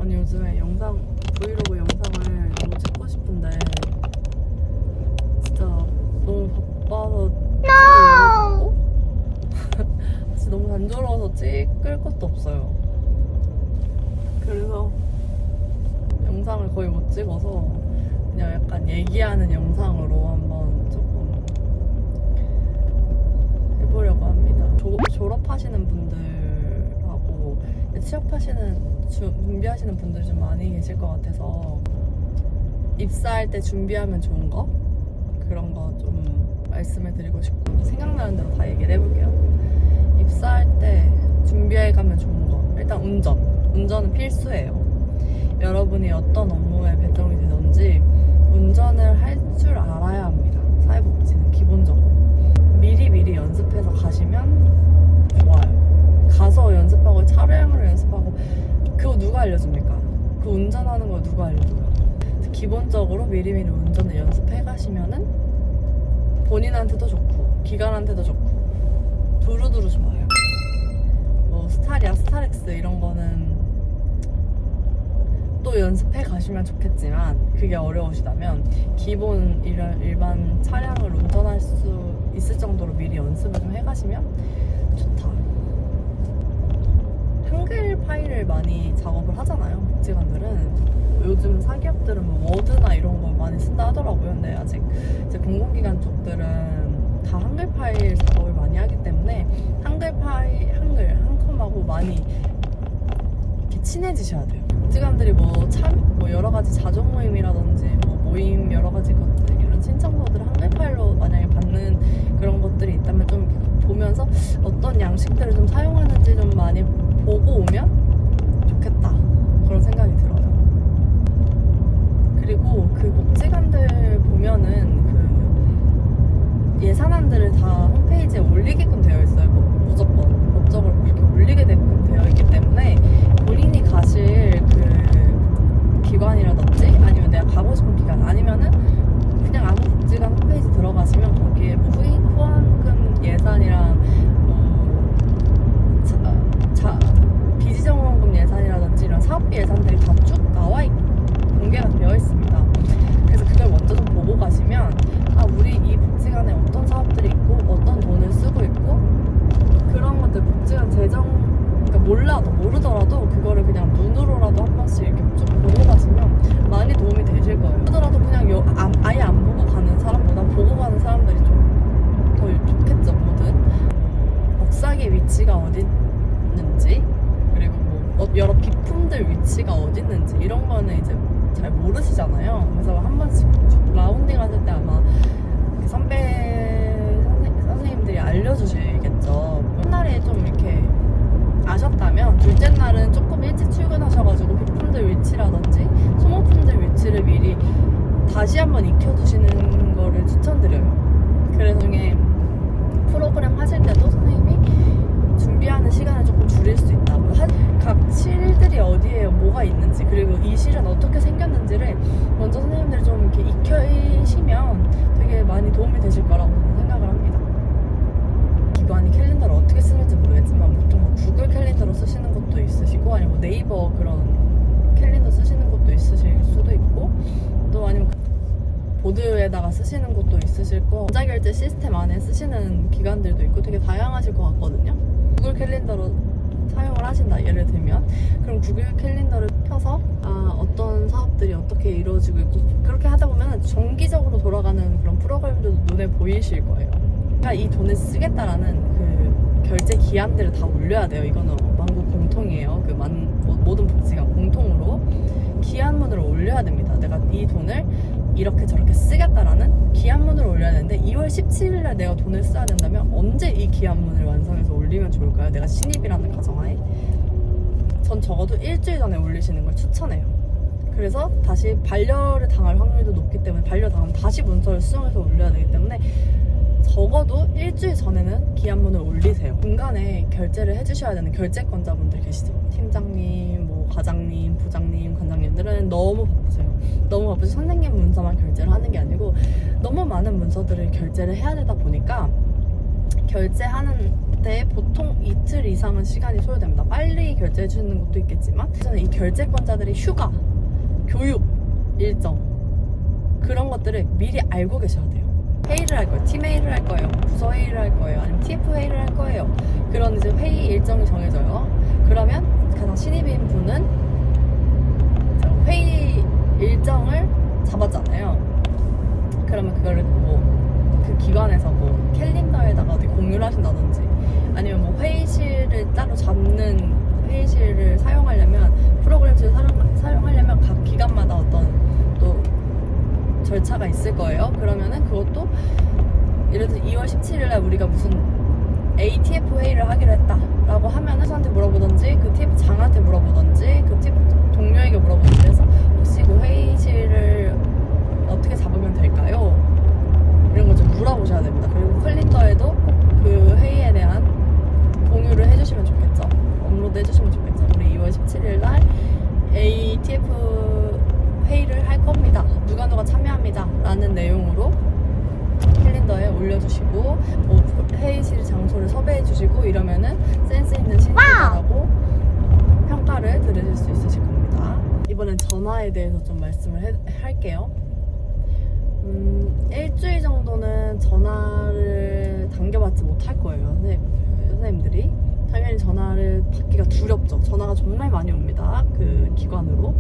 아니 요즘에 브이로그 영상을 너무 찍고 싶은데 진짜 너무 바빠서 찍으려고 진짜 너무 단조로워서 찍을 것도 없어요. 그래서 영상을 거의 못 찍어서 그냥 약간 얘기하는 영상으로 한번 조금 해보려고 합니다. 졸업하시는 분들하고 준비하시는 분들 좀 많이 계실 것 같아서 입사할 때 준비하면 좋은 거 그런 거 좀 말씀을 드리고 싶고 생각나는 대로 다 얘기를 해볼게요. 입사할 때 준비해 가면 좋은 거 일단 운전은 필수예요. 여러분이 어떤 업무에 배정이 되든지 운전을 할 줄 알아야 합니다. 사회복지는 기본적으로 미리 연습해서 가시면 좋아요. 가서 연습하고 차량으로 연습하고 그거 누가 알려줍니까? 그 운전하는 거 누가 알려줘요? 기본적으로 미리 운전을 연습해 가시면은 본인한테도 좋고 기관한테도 좋고 두루두루 좋아요. 뭐 스타렉스 이런 거는 또 연습해 가시면 좋겠지만 그게 어려우시다면 기본 일반 차량을 운전할 수 있을 정도로 미리 연습을 좀 해가시면 좋다. 한글 파일을 많이 작업을 하잖아요. 복지관들은 요즘 사기업들은 뭐 워드나 이런 거 많이 쓴다 하더라고요. 근데 아직 이제 공공기관 쪽들은 다 한글 파일 작업을 많이 하기 때문에 한글 한 컴하고 많이 이렇게 친해지셔야 돼요. 복지관들이 뭐 여러 가지 자정 모임이라든지 뭐 모임 여러 가지 것들 이런 신청서들을 한글 파일로 만약에 받는 그런 것들이 있다면 좀 이렇게 보면서 어떤 양식들을 좀 사용하는지 좀 많이 보고 오면 좋겠다 그런 생각이 들어요. 그리고 그 복지관들 보면은 그 예산안들을 다 홈페이지에 올리게끔 되어 있어요. 무조건 법적으로 그렇게 올리게 되어 있기 때문에 본인이 가실 그 기관이라든지 아니면 내가 가고 싶은 기관 아니면은 그냥 아무 복지관 홈페이지 들어가시면 거기에 뭐 후원금 예산이랑 비지정후원금 예산이라든지 이런 사업비 예산들이 다 쭉 공개가 되어 있습니다. 그래서 그걸 먼저 좀 보고 가시면 우리 이 복지관에 어떤 사업들이 있고 어떤 돈을 쓰고 있고 그런 것들 복지관 그러니까 모르더라도 그거를 그냥 눈으로라도 한 번씩 이렇게 쭉 보고 가시면 많이 도움이 되실 거예요. 그러더라도 그냥 아예 안 보고 가는 사람보다 보고 가는 사람들이 좀 더 좋겠죠. 뭐든 옥상의 위치가 어디 있는지 그리고 뭐 여러 비품들 위치가 어디 있는지 이런 거는 이제 잘 모르시잖아요. 그래서 한 번씩 라운딩 하실 때 아마 선생님들이 알려주시겠죠. 첫날에 좀 이렇게 아셨다면 둘째 날은 조금 일찍 출근하셔가지고 비품들 위치라든지 소모품들 위치를 미리 다시 한번 익혀두시는 거를 추천드려요. 그래서 중에 프로그램 하실 때도 선생님이 준비하는 시간을 조금 줄일 수 있다. 각 실들이 어디에 뭐가 있는지 그리고 이 실은 어떻게 생겼는지를 먼저 선생님들이 좀 이렇게 익혀시면 되게 많이 도움이 되실 거라고 생각을 합니다. 기관이 캘린더를 어떻게 쓰는지 모르겠지만 보통 뭐 구글 캘린더로 쓰시는 것도 있으시고 아니면 뭐 네이버 그런 캘린더 쓰시는 것도 있으실 수도 있고 또 아니면 보드에다가 쓰시는 것도 있으실 거 전자결제 시스템 안에 쓰시는 기관들도 있고 되게 다양하실 것 같거든요. 구글 캘린더로 사용을 하신다 예를 들면 그럼 구글 캘린더를 켜서 어떤 사업들이 어떻게 이루어지고 있고 그렇게 하다 보면 정기적으로 돌아가는 그런 프로그램들도 눈에 보이실 거예요. 그러니까 이 돈을 쓰겠다라는 그 결제 기한들을 다 올려야 돼요. 이거는 만국 공통이에요. 모든 복지가 공통으로 기한문을 올려야 됩니다. 내가 이 돈을 이렇게 저렇게 쓰겠다라는 기한문을 올려야 되는데 2월 17일에 내가 돈을 써야 된다면 언제 이 기한문을 완성해서 올리면 좋을까요? 내가 신입이라는 가정하에 전 적어도 일주일 전에 올리시는 걸 추천해요. 그래서 다시 반려를 당할 확률도 높기 때문에 반려당하면 다시 문서를 수정해서 올려야 되기 때문에 적어도 일주일 전에는 기한문을 올리세요. 중간에 결제를 해주셔야 되는 결제권자분들 계시죠? 팀장님, 뭐 과장님, 부장님, 관장님들은 너무 바쁘세요. 너무 바쁘시 선생님 문서만 결제를 하는 게 아니고 너무 많은 문서들을 결제를 해야 되다 보니까 결제하는 결제한테 보통 이틀 이상은 시간이 소요됩니다. 빨리 결제해 주는 것도 있겠지만 저는 이 결제권자들이 휴가, 교육 일정 그런 것들을 미리 알고 계셔야 돼요. 회의를 할 거예요. 팀 회의를 할 거예요. 부서 회의를 할 거예요. 아니면 TF 회의를 할 거예요. 그런 이제 회의 일정이 정해져요. 그러면 가장 신입인 분은 회의 일정을 잡았잖아요. 그러면 그거를 뭐 그 기관에서 뭐 캘린더에다가 어디 공유를 하신다든지 아니면 뭐 회의실을 따로 잡는 회의실을 사용하려면 프로그램실을 사용하려면 각 기관마다 어떤 또 절차가 있을 거예요. 그러면은 그것도 예를 들어 2월 17일날 우리가 무슨 ATF 회의를 하기로 했다라고 하면 회사한테 물어보던지 그 TF 장한테 물어보던지 그 TF 동료에게 물어보던지 해서 혹시 그 회의실을 어떻게 잡으면 될까요? 이런 거 좀 물어보셔야 됩니다. 그리고 캘린더에도 그 회의에 대한 공유를 해주시면 좋겠죠. 업로드 해주시면 좋겠죠. 우리 2월 17일날 ATF 회의를 할 겁니다. 누가 참여합니다. 라는 내용으로 캘린더에 올려주시고 뭐 회의실 장소를 섭외해주시고 이러면은 센스 있는 신입이라고 평가를 들으실 수 있으실 겁니다. 이번엔 전화에 대해서 좀 말씀을 할게요. 일주일 정도는 전화를 당겨받지 못할 거예요. 선생님들이 당연히 전화를 받기가 두렵죠. 전화가 정말 많이 옵니다. 그 기관으로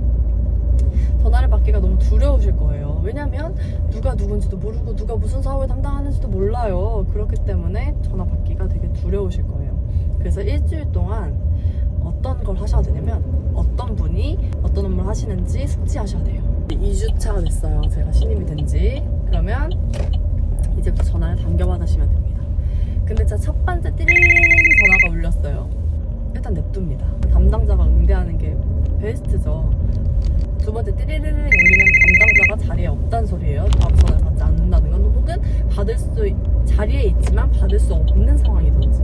전화를 받기가 너무 두려우실 거예요. 왜냐면 누가 누군지도 모르고 누가 무슨 사업을 담당하는지도 몰라요. 그렇기 때문에 전화 받기가 되게 두려우실 거예요. 그래서 일주일 동안 어떤 걸 하셔야 되냐면 어떤 분이 어떤 업무를 하시는지 숙지하셔야 돼요. 2주차가 됐어요. 제가 신입이 된지. 그러면 이제부터 전화를 당겨받으시면 됩니다. 근데 진짜 첫 번째 띠링 전화가 울렸어요. 일단 냅둡니다. 담당자가 응대하는 게 베스트죠. 두 번째 띠리리링 울리면 담당자가 자리에 없다는 소리예요. 바로 전화를 받지 않는다는 건, 혹은 자리에 있지만 받을 수 없는 상황이든지.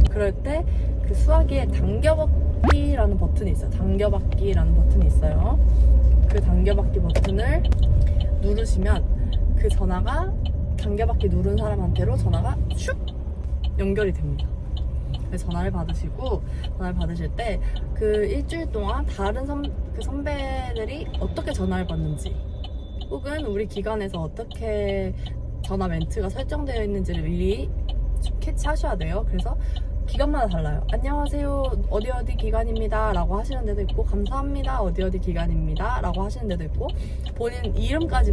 그럴 때 그 수화기에 당겨받기라는 버튼이 있어요. 당겨받기라는 버튼이 있어요. 그 당겨받기 버튼을 누르시면 그 전화가 당겨받기 누른 사람한테로 전화가 슉 연결이 됩니다. 전화를 받으시고, 전화를 받으실 때 그 일주일 동안 다른 선배들이 어떻게 전화를 받는지, 혹은 우리 기관에서 어떻게 전화 멘트가 설정되어 있는지를 미리 캐치하셔야 돼요. 그래서 기관마다 달라요. 안녕하세요, 어디 기관입니다 라고 하시는 데도 있고, 감사합니다, 어디 기관입니다 라고 하시는 데도 있고, 본인 이름까지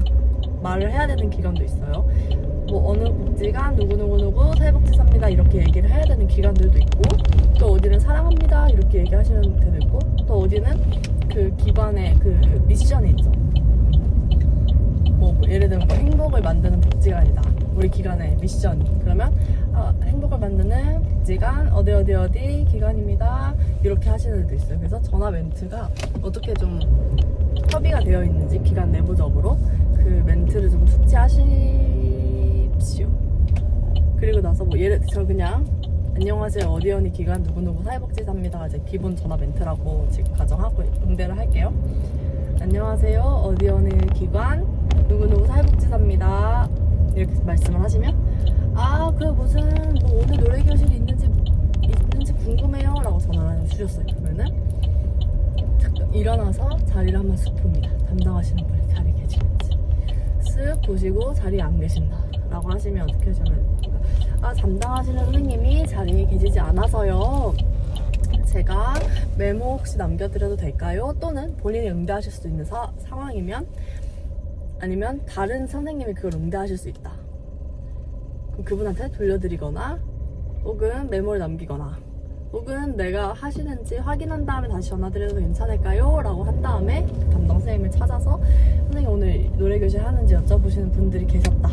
말을 해야 되는 기관도 있어요. 뭐 어느 복지관 누구 사회복지사입니다 이렇게 얘기를 해야 되는 기관들도 있고, 또 어디는 사랑합니다 이렇게 얘기하시는 데도 있고, 또 어디는 그 기관의 그 미션이 있죠. 뭐 예를 들면 뭐 행복을 만드는 복지관이다, 우리 기관의 미션이. 그러면 행복을 만드는 복지관 어디 기관입니다 이렇게 하시는 데도 있어요. 그래서 전화 멘트가 어떻게 좀 협의가 되어 있는지 기관 내부적으로 그 멘트를 좀 숙지하십시오. 그리고 나서 뭐 저 그냥 안녕하세요, 어디 기관 누구 사회복지사입니다 이제 기본 전화 멘트라고 지금 가정하고 응대를 할게요. 안녕하세요, 어디 기관 누구 사회복지사입니다 이렇게 말씀을 하시면, 그 무슨 뭐 오늘 노래 교실이 있는지 궁금해요 라고 전화를 주셨어요. 그러면은 일어나서 자리를 한번 쓱 봅니다. 담당하시는 분이 자리에 계시는지 쓱 보시고 자리에 안 계신다 라고 하시면 어떻게 하시면, 담당하시는 선생님이 자리에 계시지 않아서요, 제가 메모 혹시 남겨드려도 될까요? 또는 본인이 응대하실 수 있는 상황이면, 아니면 다른 선생님이 그걸 응대하실 수 있다, 그럼 그분한테 돌려드리거나 혹은 메모를 남기거나, 혹은 내가 하시는지 확인한 다음에 다시 전화드려도 괜찮을까요? 라고 한 다음에 담당 선생님을 찾아서 선생님 오늘 노래교실 하는지 여쭤보시는 분들이 계셨다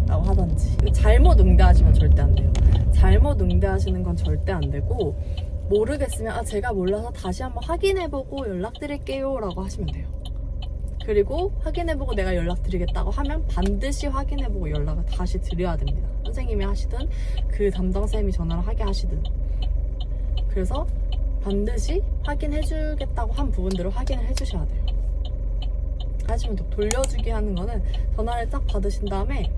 라고 하던지. 잘못 응대하시면 절대 안 돼요. 잘못 응대하시는 건 절대 안 되고, 모르겠으면 제가 몰라서 다시 한번 확인해보고 연락드릴게요 라고 하시면 돼요. 그리고 확인해보고 내가 연락드리겠다고 하면 반드시 확인해보고 연락을 다시 드려야 됩니다. 선생님이 하시든 그 담당쌤이 전화를 하게 하시든. 그래서 반드시 확인해주겠다고 한 부분들을 확인을 해주셔야 돼요. 하시면 또 돌려주기 하는 거는 전화를 딱 받으신 다음에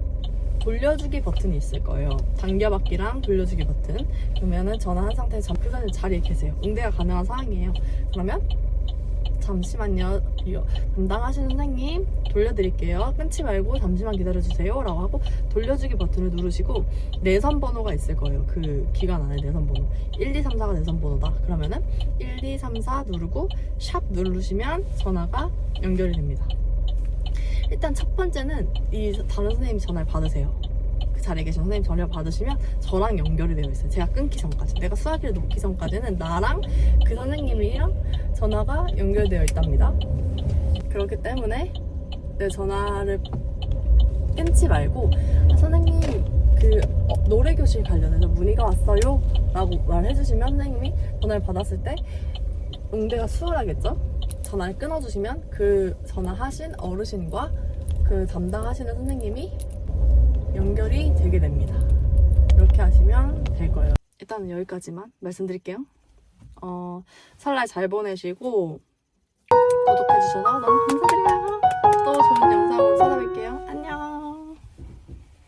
돌려주기 버튼이 있을 거예요. 당겨받기랑 돌려주기 버튼. 그러면은 전화한 상태에서 그 자리에 계세요. 응대가 가능한 상황이에요. 그러면 잠시만요, 담당하시는 선생님 돌려드릴게요. 끊지 말고 잠시만 기다려주세요 라고 하고 돌려주기 버튼을 누르시고 내선 번호가 있을 거예요. 그 기간 안에 내선 번호 1, 2, 3, 4가 내선 번호다. 그러면은 1, 2, 3, 4 누르고 샵 누르시면 전화가 연결이 됩니다. 일단 첫 번째는 이 다른 선생님이 전화를 받으세요. 그 자리에 계신 선생님 전화를 받으시면 저랑 연결이 되어 있어요. 제가 끊기 전까지, 내가 수화기를 놓기 전까지는 나랑 그 선생님이랑 전화가 연결되어 있답니다. 그렇기 때문에 내 전화를 끊지 말고 선생님 노래 교실 관련해서 문의가 왔어요 라고 말해주시면 선생님이 전화를 받았을 때 응대가 수월하겠죠? 전화를 끊어주시면 그 전화하신 어르신과 그 담당하시는 선생님이 연결이 되게 됩니다. 이렇게 하시면 될 거예요. 일단은 여기까지만 말씀드릴게요. 설날 잘 보내시고